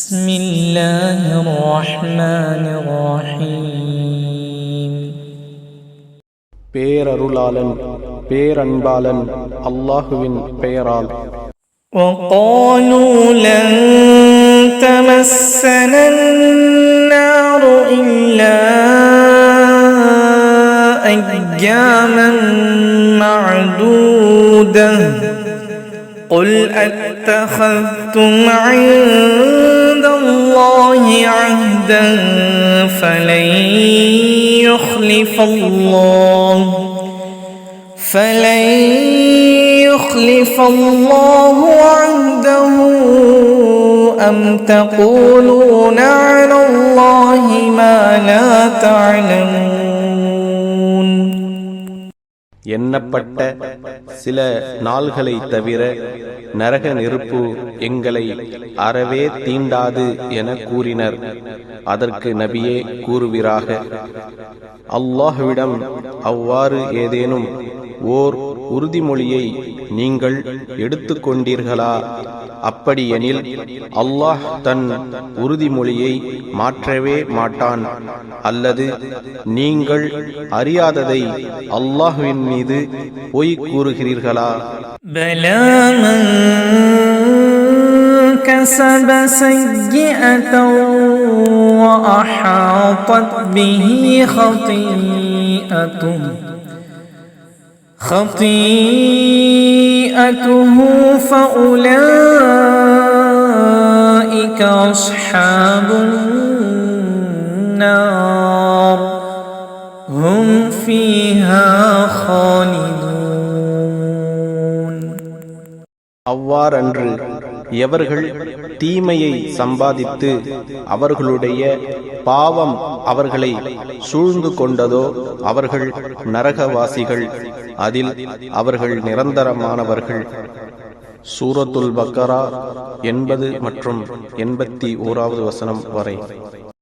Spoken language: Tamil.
بسم الله الرحمن الرحيم பேரருளாளன் பேரன்பாளன் அல்லாஹுவின் பெயரால். وقالوا لن تمسنا النار إلا أياما معدودة قل أتخذتم عند الله عهدا فلن يخلف الله عهده أم تقولون على الله ما لا تعلمون. எண்ணப்பட்ட சில நாள்களை தவிர நரக நெருப்பு எங்களை அறவே தீண்டாது என கூறினர். அதற்கு நபியே கூறுவீராக, அல்லாஹ்விடம் அவ்வாறு ஏதேனும் ஓர் உறுதிமொழியை நீங்கள் எடுத்துக்கொண்டீர்களா? அப்படியெனில் அல்லாஹ் தன் உறுதிமொழியை மாற்றவே மாட்டான். அல்லது நீங்கள் அறியாததை அல்லாஹ்வின் மீது பொய் கூறுகிறீர்களா? பலா மன் கஸப சய்யிஅத்தன் வ அஹாதத் பிஹி خطيئته فأولئك أصحاب النار هم فيها خالدون. அவ்வாறன்று எவர்கள் தீமையை சம்பாதித்து அவர்களுடைய பாவம் அவர்களை சூழ்ந்து கொண்டதோ அவர்கள் நரகவாசிகள், அதில் அவர்கள் நிரந்தரமானவர்கள். சூரத்துல் பக்கரா 80 மற்றும் 81 வசனம் வரை.